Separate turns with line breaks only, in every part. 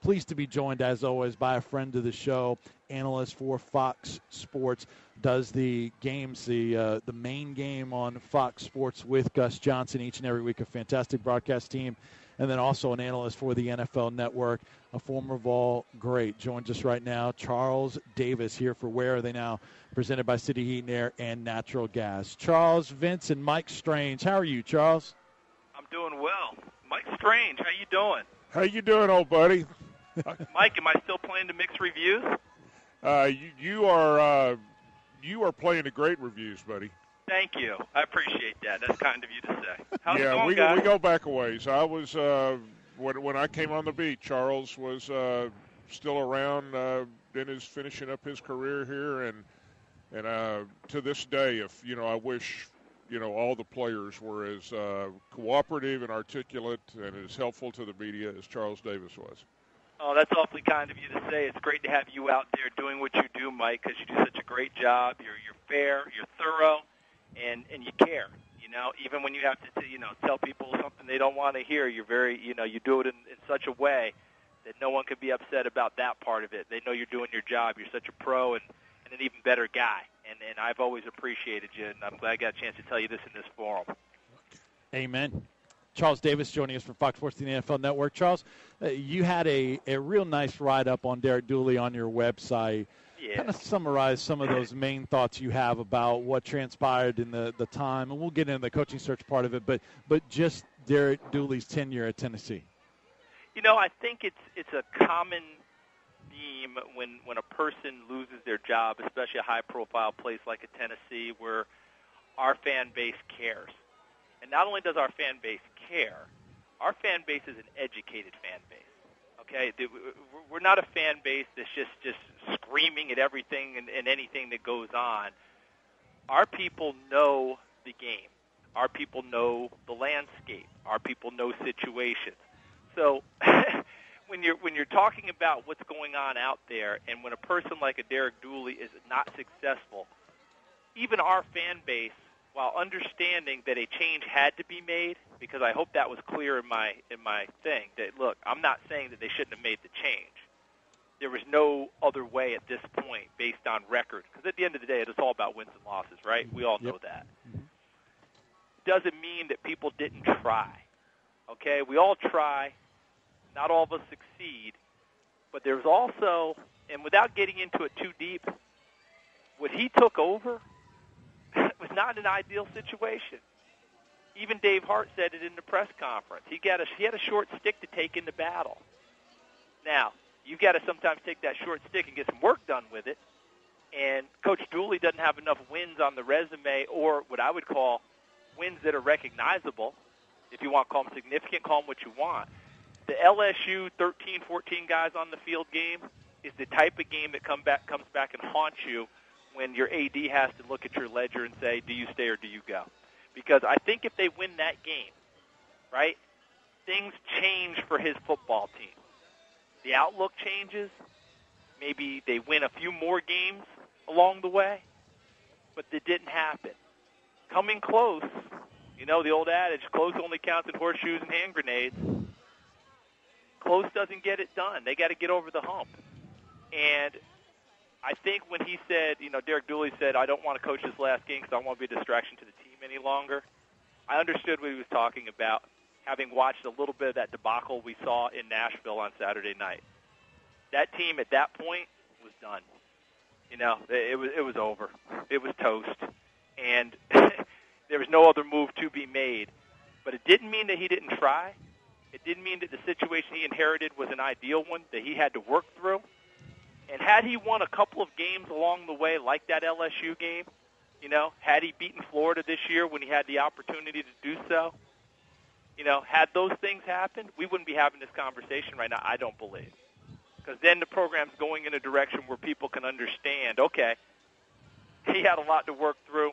Pleased to be joined, as always, by a friend of the show, analyst for Fox Sports, does the games, the main game on Fox Sports with Gus Johnson each and every week, a fantastic broadcast team, and then also an analyst for the NFL Network, a former Vol great. Joins us right now, Charles Davis, here for Where Are They Now, presented by City Heat and Air and Natural Gas. Charles, Vince, and Mike Strange. How are you, Charles?
I'm doing well. Mike Strange, how you doing?
How you doing, old buddy?
Mike, am I still playing the mixed reviews?
You are playing the great reviews, buddy.
Thank you. I appreciate that. That's kind of you to say. How's it going,
we
guys?
go back a ways. I was when I came on the beat, Charles was still around, finishing up his career here, and to this day, I wish all the players were as cooperative and articulate and as helpful to the media as Charles Davis was.
Oh, that's awfully kind of you to say. It's great to have you out there doing what you do, Mike, because you do such a great job. You're fair, you're thorough, and you care. Even when you have to tell people something they don't want to hear, you're very, you do it in such a way that no one can be upset about that part of it. They know you're doing your job. You're such a pro and an even better guy. And I've always appreciated you, and I'm glad I got a chance to tell you this in this forum.
Amen. Charles Davis joining us from Fox Sports and the NFL Network. Charles, you had a real nice write-up on Derek Dooley on your website.
Yeah.
Kind of summarize some of those main thoughts you have about what transpired in the time, and we'll get into the coaching search part of it, but just Derek Dooley's tenure at Tennessee.
I think it's a common theme when a person loses their job, especially a high-profile place like a Tennessee where our fan base cares. And not only does our fan base care, our fan base is an educated fan base. Okay, we're not a fan base that's just screaming at everything and anything that goes on. Our people know the game. Our people know the landscape. Our people know situations. So when you're talking about what's going on out there, and when a person like a Derek Dooley is not successful, even our fan base, while understanding that a change had to be made, because I hope that was clear in my thing, that, look, I'm not saying that they shouldn't have made the change. There was no other way at this point based on record, because at the end of the day, it's all about wins and losses, right? We all know that. Doesn't mean that people didn't try, okay? We all try. Not all of us succeed. But there's also, and without getting into it too deep, what he took over was not an ideal situation. Even Dave Hart said it in the press conference. He had a short stick to take in the battle. Now, you've got to sometimes take that short stick and get some work done with it. And Coach Dooley doesn't have enough wins on the resume, or what I would call wins that are recognizable. If you want to call them significant, call them what you want. The LSU 13, 14 guys on the field game is the type of game that comes back and haunts you when your AD has to look at your ledger and say, do you stay or do you go? Because I think if they win that game, right, things change for his football team. The outlook changes. Maybe they win a few more games along the way, but that didn't happen. Coming close, the old adage, close only counts in horseshoes and hand grenades. Close doesn't get it done. They got to get over the hump. And I think when he said, Derek Dooley said, I don't want to coach this last game because I don't want to be a distraction to the team any longer, I understood what he was talking about, having watched a little bit of that debacle we saw in Nashville on Saturday night. That team at that point was done. It was over. It was toast. And there was no other move to be made. But it didn't mean that he didn't try. It didn't mean that the situation he inherited was an ideal one that he had to work through. And had he won a couple of games along the way, like that LSU game, had he beaten Florida this year when he had the opportunity to do so, had those things happened, we wouldn't be having this conversation right now, I don't believe. Because then the program's going in a direction where people can understand, okay, he had a lot to work through.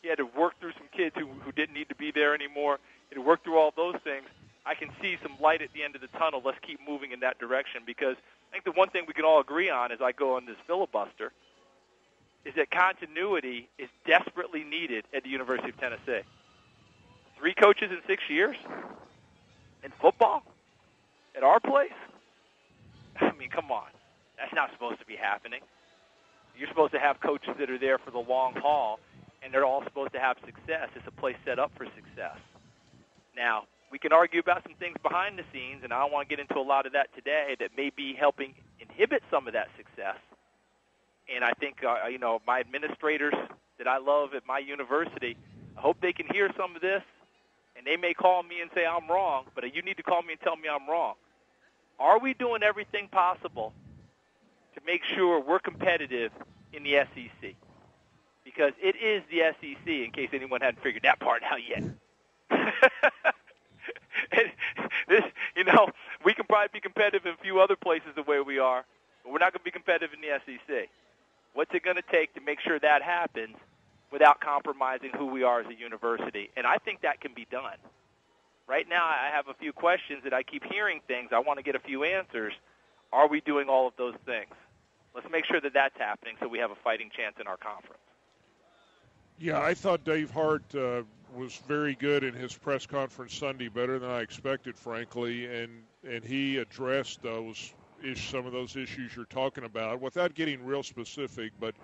He had to work through some kids who didn't need to be there anymore. He had to work through all those things. I can see some light at the end of the tunnel. Let's keep moving in that direction, because I think the one thing we can all agree on as I go on this filibuster is that continuity is desperately needed at the University of Tennessee. 3 coaches in 6 years in football at our place? mean, come on. That's not supposed to be happening. You're supposed to have coaches that are there for the long haul, and they're all supposed to have success. It's a place set up for success. Now, we can argue about some things behind the scenes, and I don't want to get into a lot of that today, that may be helping inhibit some of that success. And I think, my administrators that I love at my university, I hope they can hear some of this, and they may call me and say I'm wrong, but you need to call me and tell me I'm wrong. Are we doing everything possible to make sure we're competitive in the SEC? Because it is the SEC, in case anyone hadn't figured that part out yet. We can probably be competitive in a few other places the way we are, but we're not going to be competitive in the SEC. What's it going to take to make sure that happens without compromising who we are as a university? And I think that can be done. Right now, I have a few questions that I keep hearing things. I want to get a few answers. Are we doing all of those things? Let's make sure that that's happening so we have a fighting chance in our conference.
Yeah, I thought Dave Hart was very good in his press conference Sunday, better than I expected, frankly, and he addressed some of those issues you're talking about without getting real specific, but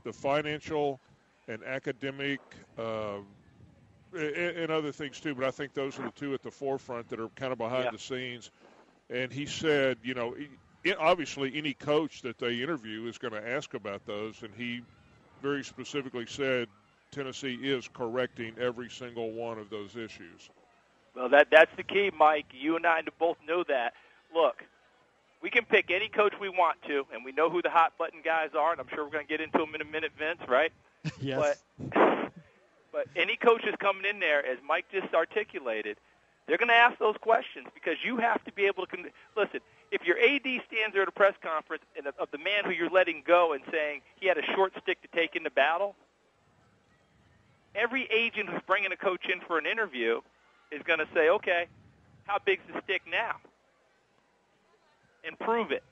the financial and academic and other things too, but I think those are the two at the forefront that are kind of behind the scenes. And he said, obviously any coach that they interview is going to ask about those, and he very specifically said Tennessee is correcting every single one of those issues.
Well, that's the key, Mike. You and I both know that. Look, we can pick any coach we want to, and we know who the hot-button guys are, and I'm sure we're going to get into them in a minute, Vince, right?
Yes.
But any coach is coming in there, as Mike just articulated, they're going to ask those questions because you have to be able to listen, if your AD stands there at a press conference and of the man who you're letting go and saying he had a short stick to take into battle, every agent who's bringing a coach in for an interview is going to say, okay, how big's the stick now? And prove it.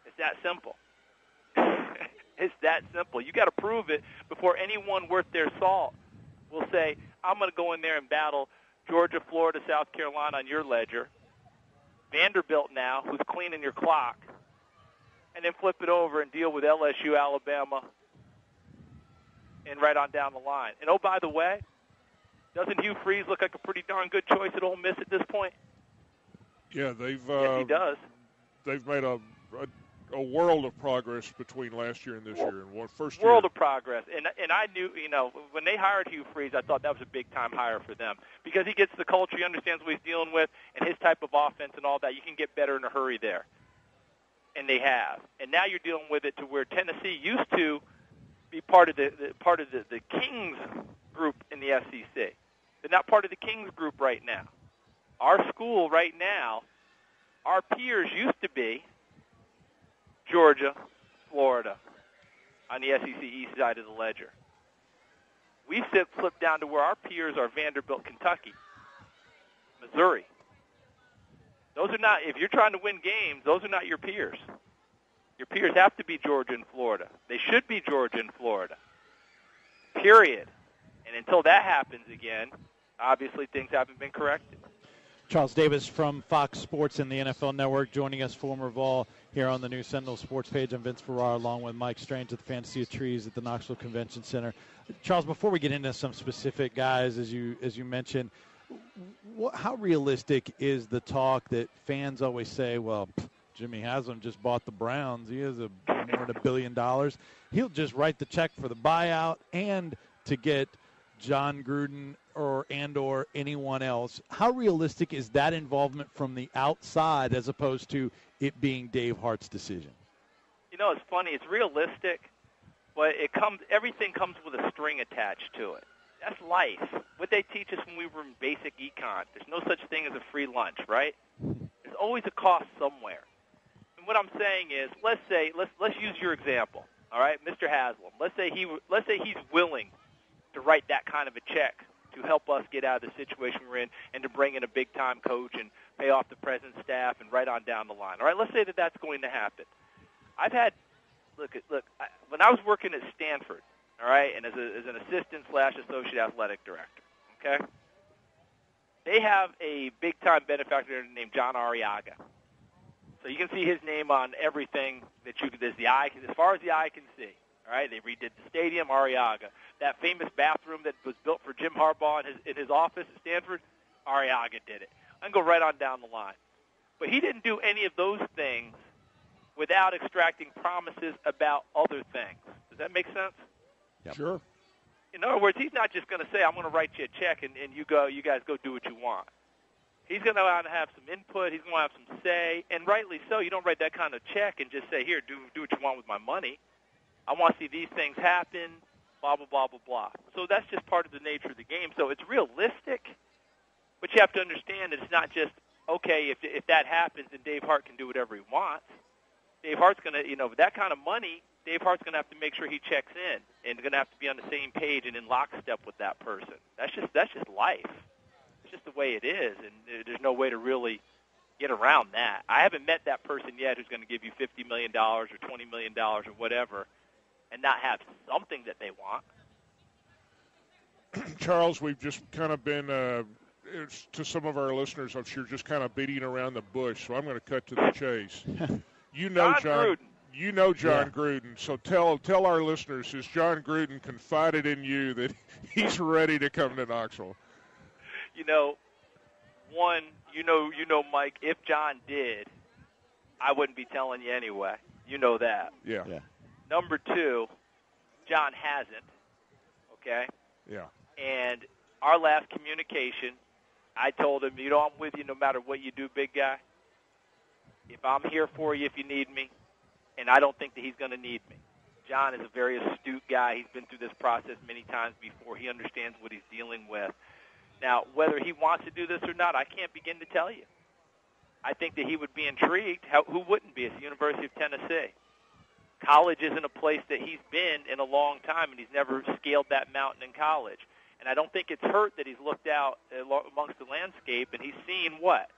It's that simple. It's that simple. You got to prove it before anyone worth their salt will say, I'm going to go in there and battle Georgia, Florida, South Carolina on your ledger, Vanderbilt now, who's cleaning your clock, and then flip it over and deal with LSU, Alabama, and right on down the line. And, oh, by the way, doesn't Hugh Freeze look like a pretty darn good choice at Ole Miss at this point?
Yeah,
yes, he does.
They've made a world of progress between last year and this year. And first
world of progress. And I knew, when they hired Hugh Freeze, I thought that was a big-time hire for them because he gets the culture, he understands what he's dealing with, and his type of offense and all that. You can get better in a hurry there. And they have. And now you're dealing with it to where Tennessee used to be part of the Kings group in the SEC. They're not part of the Kings group right now. Our school right now, our peers used to be Georgia, Florida, on the SEC East side of the ledger. We've slipped down to where our peers are Vanderbilt, Kentucky, Missouri. Those are not, if you're trying to win games, those are not your peers. Your peers have to be Georgia and Florida. They should be Georgia and Florida, period. And until that happens again, obviously things haven't been corrected.
Charles Davis from Fox Sports and the NFL Network joining us, former Vol, here on the new Sentinel Sports page. I'm Vince Ferrara along with Mike Strange at the Fantasy of Trees at the Knoxville Convention Center. Charles, before we get into some specific guys, as you mentioned, how realistic is the talk that fans always say, well, Jimmy Haslam just bought the Browns. He has more than $1 billion. He'll just write the check for the buyout and to get John Gruden or anyone else. How realistic is that involvement from the outside as opposed to it being Dave Hart's decision?
It's funny. It's realistic, but everything comes with a string attached to it. That's life. What they teach us when we were in basic econ, there's no such thing as a free lunch, right? There's always a cost somewhere. And what I'm saying is, let's use your example, all right, Mr. Haslam. Let's say he's willing to write that kind of a check to help us get out of the situation we're in and to bring in a big-time coach and pay off the present staff and right on down the line. All right, let's say that that's going to happen. When I was working at Stanford, all right, and as an assistant/associate athletic director, okay, they have a big-time benefactor named John Arriaga. So So you can see his name on everything that as far as the eye can see. All right, they redid the stadium, Arriaga. That famous bathroom that was built for Jim Harbaugh in his office at Stanford, Arriaga did it. I can go right on down the line. But he didn't do any of those things without extracting promises about other things. Does that make sense?
Yep. Sure.
In other words, he's not just going to say, I'm going to write you a check and you guys go do what you want. He's going to have some input. He's going to have some say, and rightly so. You don't write that kind of check and just say, here, do what you want with my money. I want to see these things happen, blah, blah, blah, blah, blah. So that's just part of the nature of the game. So it's realistic, but you have to understand that it's not just, okay, if that happens, then Dave Hart can do whatever he wants. Dave Hart's going to, with that kind of money, Dave Hart's going to have to make sure he checks in and going to have to be on the same page and in lockstep with that person. That's just life. It's just the way it is, and there's no way to really get around that. I haven't met that person yet who's going to give you $50 million or $20 million or whatever and not have something that they want.
Charles, we've just kind of been, to some of our listeners, I'm sure, just kind of beating around the bush, so I'm going to cut to the chase. You know John Gruden, so tell our listeners, has John Gruden confided in you that he's ready to come to Knoxville?
Mike, if John did, I wouldn't be telling you anyway. You know that.
Yeah.
Number two, John hasn't, okay?
Yeah.
And our last communication, I told him, I'm with you no matter what you do, big guy. If I'm here for you if you need me, and I don't think that he's going to need me. John is a very astute guy. He's been through this process many times before. He understands what he's dealing with. Now, whether he wants to do this or not, I can't begin to tell you. I think that he would be intrigued. Who wouldn't be? It's the University of Tennessee. College isn't a place that he's been in a long time, and he's never scaled that mountain in college. And I don't think it's hurt that he's looked out amongst the landscape, and he's seen what?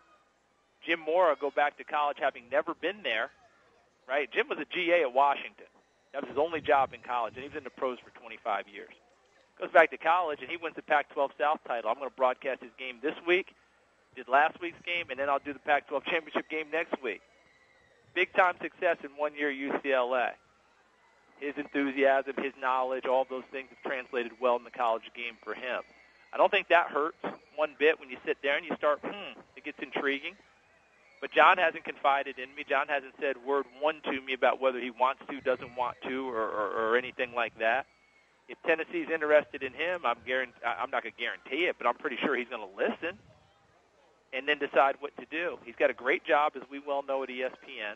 Jim Mora go back to college having never been there, right? Jim was a GA at Washington. That was his only job in college, and he was in the pros for 25 years. Goes back to college, and he wins the Pac-12 South title. I'm going to broadcast his game this week, did last week's game, and then I'll do the Pac-12 championship game next week. Big-time success in 1 year UCLA. His enthusiasm, his knowledge, all those things have translated well in the college game for him. I don't think that hurts one bit when you sit there and you start, it gets intriguing. But John hasn't confided in me. John hasn't said word one to me about whether he wants to, doesn't want to, or anything like that. If Tennessee's interested in him, I'm not going to guarantee it, but I'm pretty sure he's going to listen and then decide what to do. He's got a great job, as we well know, at ESPN.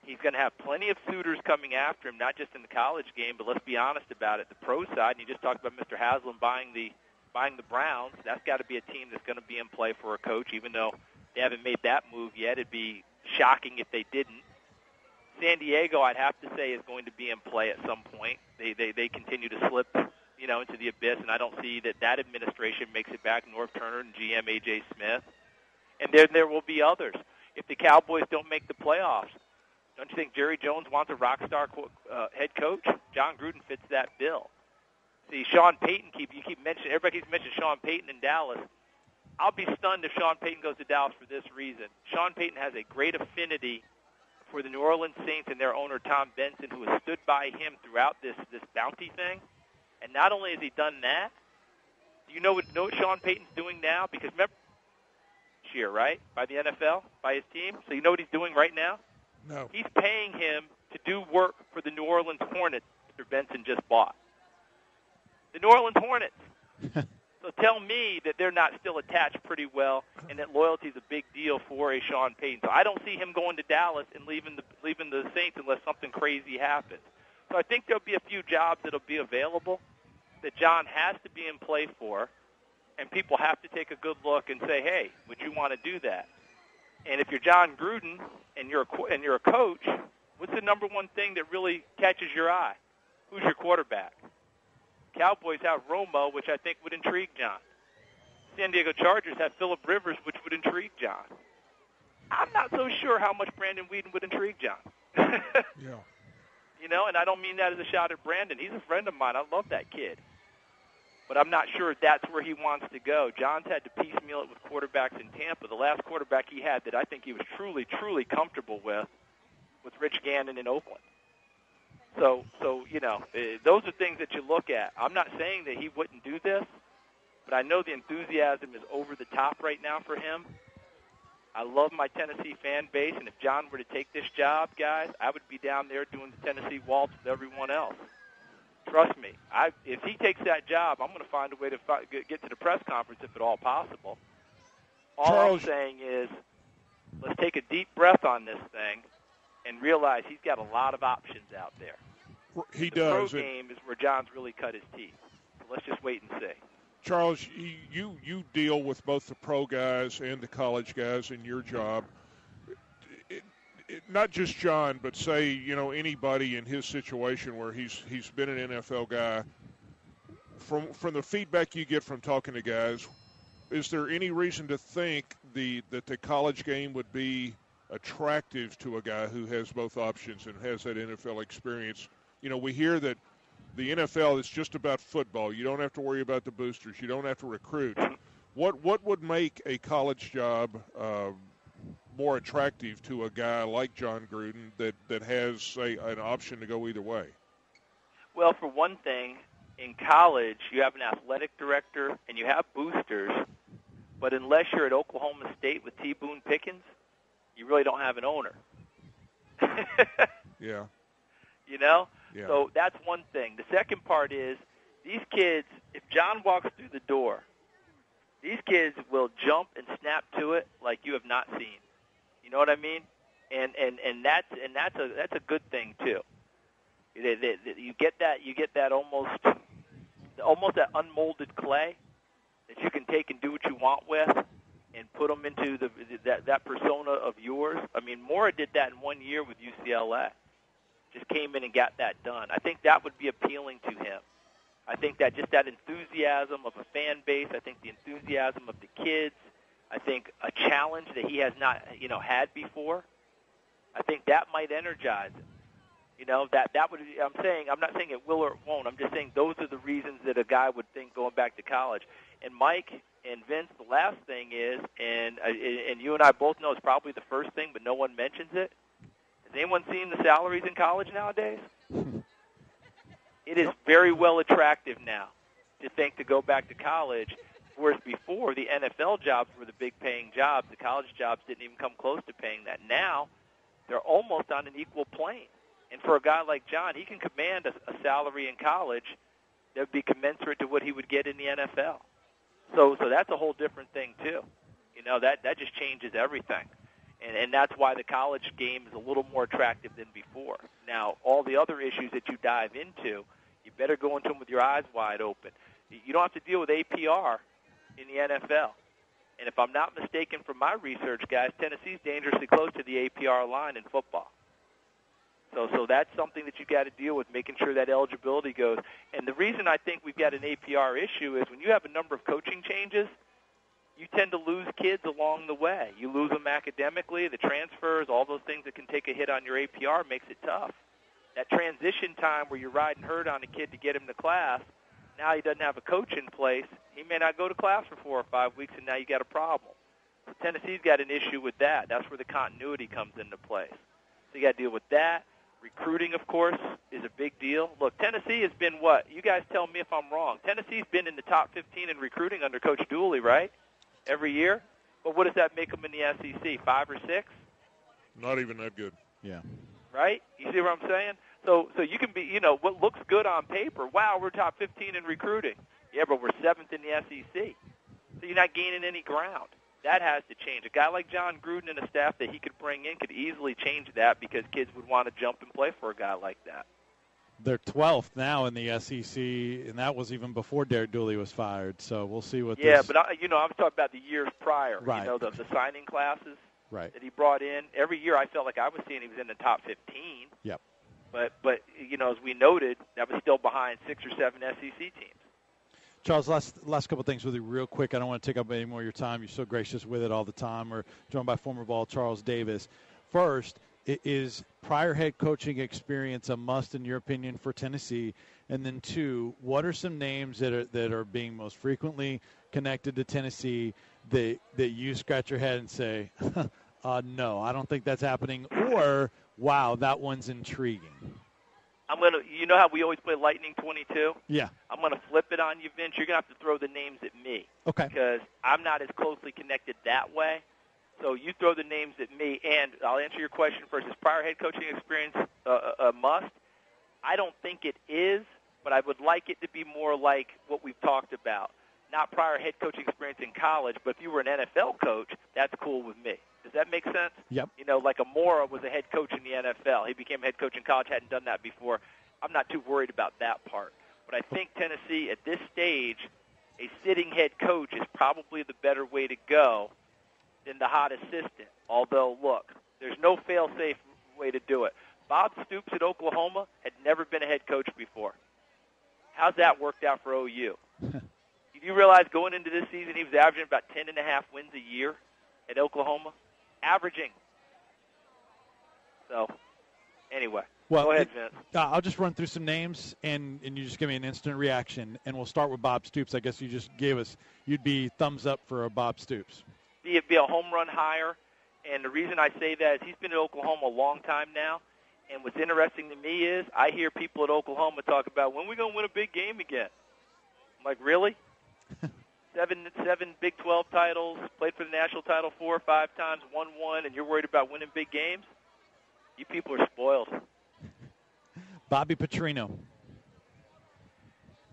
He's going to have plenty of suitors coming after him, not just in the college game, but let's be honest about it, the pro side. And you just talked about Mr. Haslam buying the Browns. That's got to be a team that's going to be in play for a coach, even though they haven't made that move yet. It'd be shocking if they didn't. San Diego, I'd have to say, is going to be in play at some point. They continue to slip, into the abyss, and I don't see that administration makes it back. Norv Turner and GM A.J. Smith. And then there will be others. If the Cowboys don't make the playoffs, don't you think Jerry Jones wants a rock star head coach? John Gruden fits that bill. See, Sean Payton, everybody keeps mentioning Sean Payton in Dallas. I'll be stunned if Sean Payton goes to Dallas for this reason. Sean Payton has a great affinity for the New Orleans Saints and their owner, Tom Benson, who has stood by him throughout this bounty thing. And not only has he done that, do you know what Sean Payton's doing now? Because remember, year, right, by the NFL, by his team. So you know what he's doing right now?
No.
He's paying him to do work for the New Orleans Hornets Mr. Benson just bought. The New Orleans Hornets. So tell me that they're not still attached pretty well and that loyalty is a big deal for a Sean Payton. So I don't see him going to Dallas and leaving the Saints unless something crazy happens. So I think there'll be a few jobs that'll be available that John has to be in play for, and people have to take a good look and say, hey, would you want to do that? And if you're John Gruden and you're a coach, what's the number one thing that really catches your eye? Who's your quarterback? Cowboys have Romo, which I think would intrigue John. San Diego Chargers have Phillip Rivers, which would intrigue John. I'm not so sure how much Brandon Weeden would intrigue John.
Yeah.
And I don't mean that as a shot at Brandon. He's a friend of mine. I love that kid. but I'm not sure that's where he wants to go. John's had to piecemeal it with quarterbacks in Tampa. The last quarterback he had that I think he was truly, truly comfortable with was Rich Gannon in Oakland. So those are things that you look at. I'm not saying that he wouldn't do this, but I know the enthusiasm is over the top right now for him. I love my Tennessee fan base, and if John were to take this job, guys, I would be down there doing the Tennessee waltz with everyone else. Trust me. If he takes that job, I'm going to find a way to get to the press conference if at all possible. All I'm saying is let's take a deep breath on this thing and realize he's got a lot of options out there.
He
the
does.
The pro game is where John's really cut his teeth. So let's just wait and see.
Charles, you deal with both the pro guys and the college guys in your job. Not just John, but say, anybody in his situation where he's been an NFL guy. From the feedback you get from talking to guys, is there any reason to think that the college game would be attractive to a guy who has both options and has that NFL experience? We hear that the NFL is just about football. You don't have to worry about the boosters. You don't have to recruit. What would make a college job more attractive to a guy like John Gruden that has, say, an option to go either way?
Well, for one thing, in college you have an athletic director and you have boosters, but unless you're at Oklahoma State with T. Boone Pickens, you really don't have an owner.
Yeah.
Yeah. So that's one thing. The second part is these kids, if John walks through the door, these kids will jump and snap to it like you have not seen. You know what I mean? And that's a good thing too. You get that almost that unmolded clay that you can take and do what you want with and put them into that persona of yours. I mean, Mora did that in 1 year with UCLA. Just came in and got that done. I think that would be appealing to him. I think that just that enthusiasm of a fan base, I think the enthusiasm of the kids, I think a challenge that he has not, had before, I think that might energize him. That would, I'm not saying it will or it won't. I'm just saying those are the reasons that a guy would think going back to college. And Mike and Vince, the last thing is, and you and I both know it's probably the first thing, but no one mentions it. Has anyone seen the salaries in college nowadays? It is very well attractive now to think to go back to college, whereas before the NFL jobs were the big paying jobs. The college jobs didn't even come close to paying that. Now they're almost on an equal plane. And for a guy like John, he can command a salary in college that would be commensurate to what he would get in the NFL. So that's a whole different thing too. That just changes everything. And that's why the college game is a little more attractive than before. Now, all the other issues that you dive into, you better go into them with your eyes wide open. You don't have to deal with APR in the NFL. And if I'm not mistaken from my research, guys, Tennessee's dangerously close to the APR line in football. So that's something that you got to deal with, making sure that eligibility goes. And the reason I think we've got an APR issue is when you have a number of coaching changes, you tend to lose kids along the way. You lose them academically, the transfers, all those things that can take a hit on your APR makes it tough. That transition time where you're riding herd on a kid to get him to class, now he doesn't have a coach in place. He may not go to class for 4 or 5 weeks, and now you got a problem. So Tennessee's got an issue with that. That's where the continuity comes into place. So you got to deal with that. Recruiting, of course, is a big deal. Look, Tennessee has been what? You guys tell me if I'm wrong. Tennessee's been in the top 15 in recruiting under Coach Dooley, right? Every year? But what does that make them in the SEC, 5 or 6?
Not even that good.
Yeah.
Right? You see what I'm saying? So you can be, what looks good on paper, wow, we're top 15 in recruiting. Yeah, but we're 7th in the SEC. So you're not gaining any ground. That has to change. A guy like John Gruden and a staff that he could bring in could easily change that because kids would want to jump and play for a guy like that.
They're 12th now in the SEC, and that was even before Derek Dooley was fired. So we'll see what.
Yeah, but I'm talking about the years prior.
Right.
The signing classes
right.
that he brought in. Every year, I felt like I was seeing he was in the top 15.
Yep.
But as we noted, that was still behind 6 or 7 SEC teams.
Charles, last couple of things with you real quick. I don't want to take up any more of your time. You're so gracious with it all the time. We're joined by former ball Charles Davis. First, is prior head coaching experience a must in your opinion for Tennessee? And then 2, what are some names that are being most frequently connected to Tennessee that you scratch your head and say, no, I don't think that's happening, or wow, that one's intriguing?
You know how we always play Lightning 22?
Yeah.
I'm going to flip it on you, Vince. You're going to have to throw the names at me.
Okay.
Because I'm not as closely connected that way. So you throw the names at me, and I'll answer your question first. Is prior head coaching experience a must? I don't think it is, but I would like it to be more like what we've talked about. Not prior head coaching experience in college, but if you were an NFL coach, that's cool with me. Does that make sense?
Yep.
You know, like Amora was a head coach in the NFL. He became a head coach in college, hadn't done that before. I'm not too worried about that part. But I think Tennessee, at this stage, a sitting head coach is probably the better way to go than the hot assistant. Although, look, there's no fail-safe way to do it. Bob Stoops at Oklahoma had never been a head coach before. How's that worked out for OU? Did you realize going into this season he was averaging about 10.5 wins a year at Oklahoma? Averaging. So, anyway.
Well,
go ahead, Vince.
I'll just run through some names, and you just give me an instant reaction. And we'll start with Bob Stoops. I guess you just gave us, you'd be thumbs up for a Bob Stoops.
Be a home run hire. And the reason I say that is he's been at Oklahoma a long time now. And what's interesting to me is I hear people at Oklahoma talk about, when are we going to win a big game again? I'm like, really? Seven Big 12 titles, played for the national title 4 or 5 times, won one, and you're worried about winning big games? You people are spoiled.
Bobby Petrino.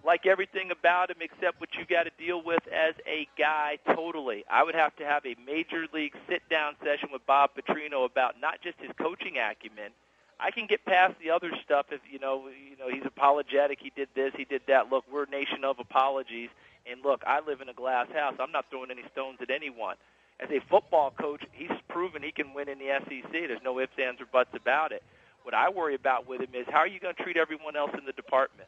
Like everything about him except what you got to deal with as a guy totally. I would have to have a major league sit-down session with Bob Petrino about not just his coaching acumen. I can get past the other stuff if, you know, he's apologetic, he did this, he did that. Look, we're a nation of apologies. And, look, I live in a glass house. I'm not throwing any stones at anyone. As a football coach, he's proven he can win in the SEC. There's no ifs, ands, or buts about it. What I worry about with him is how are you going to treat everyone else in the department?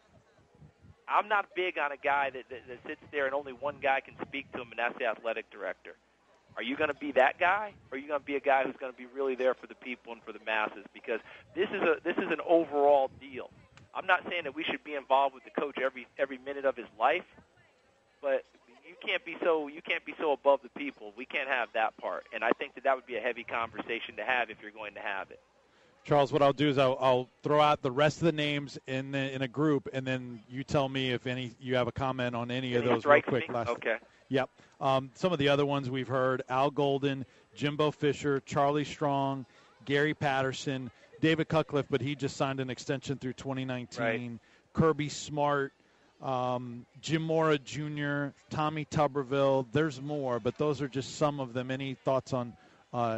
I'm not big on a guy that sits there and only one guy can speak to him, and that's the athletic director. Are you going to be that guy, or are you going to be a guy who's going to be really there for the people and for the masses? Because this is an overall deal. I'm not saying that we should be involved with the coach every minute of his life, but you can't be so above the people. We can't have that part, and I think that would be a heavy conversation to have if you're going to have it.
Charles, what I'll do is I'll throw out the rest of the names in a group, and then you tell me if you have a comment on any of those real quick.
Okay.
Yep. Some of the other ones we've heard: Al Golden, Jimbo Fisher, Charlie Strong, Gary Patterson, David Cutcliffe, but he just signed an extension through 2019.
Right.
Kirby Smart, Jim Mora Jr., Tommy Tuberville. There's more, but those are just some of them. Any thoughts on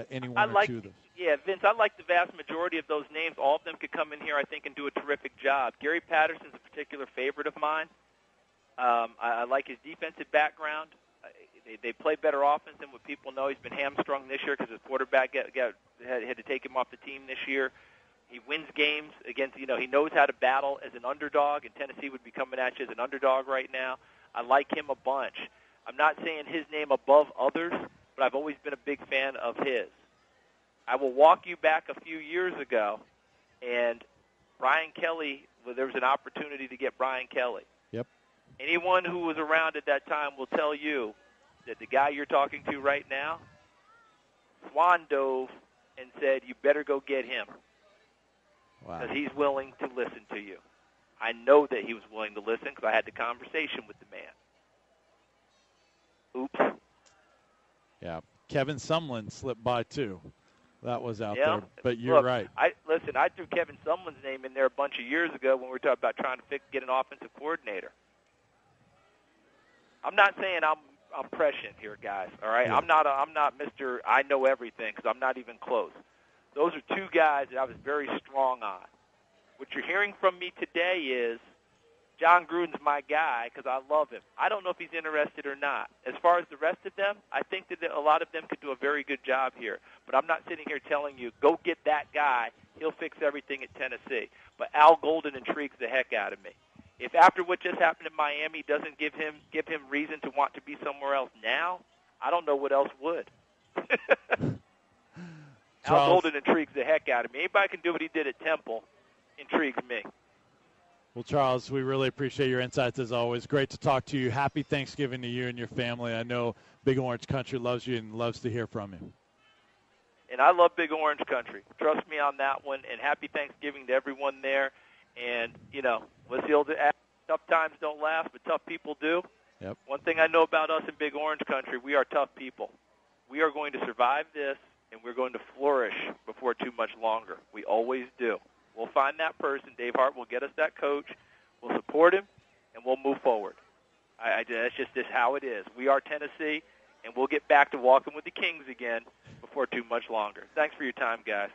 any one or two of those?
Yeah, Vince, I like the vast majority of those names. All of them could come in here, I think, and do a terrific job. Gary Patterson's a particular favorite of mine. I like his defensive background. They play better offense than what people know. He's been hamstrung this year because his quarterback had to take him off the team this year. He wins games against, he knows how to battle as an underdog, and Tennessee would be coming at you as an underdog right now. I like him a bunch. I'm not saying his name above others, but I've always been a big fan of his. I will walk you back a few years ago, and Brian Kelly, there was an opportunity to get Brian Kelly.
Yep.
Anyone who was around at that time will tell you that the guy you're talking to right now swan dove and said, you better go get him.
Wow.
Because he's willing to listen to you. I know that he was willing to listen because I had the conversation with the man. Oops.
Yeah. Kevin Sumlin slipped by, too. That was out
Yeah.
there, but you're
Look,
right.
I threw Kevin Sumlin's name in there a bunch of years ago when we were talking about trying to get an offensive coordinator. I'm not saying I'm prescient here, guys. All right,
Yeah.
I'm not Mr. I know everything because I'm not even close. Those are two guys that I was very strong on. What you're hearing from me today is John Gruden's my guy because I love him. I don't know if he's interested or not. As far as the rest of them, I think that a lot of them could do a very good job here. But I'm not sitting here telling you, go get that guy. He'll fix everything at Tennessee. But Al Golden intrigues the heck out of me. If after what just happened in Miami doesn't give him reason to want to be somewhere else now, I don't know what else would. Al Golden intrigues the heck out of me. Anybody can do what he did at Temple intrigues me.
Well, Charles, we really appreciate your insights as always. Great to talk to you. Happy Thanksgiving to you and your family. I know Big Orange Country loves you and loves to hear from you.
And I love Big Orange Country. Trust me on that one. And happy Thanksgiving to everyone there. And, what's the old adage? Tough times don't last, but tough people do.
Yep.
One thing I know about us in Big Orange Country, we are tough people. We are going to survive this, and we're going to flourish before too much longer. We always do. We'll find that person. Dave Hart will get us that coach. We'll support him, and we'll move forward. That's just how it is. We are Tennessee, and we'll get back to walking with the Kings again before too much longer. Thanks for your time, guys.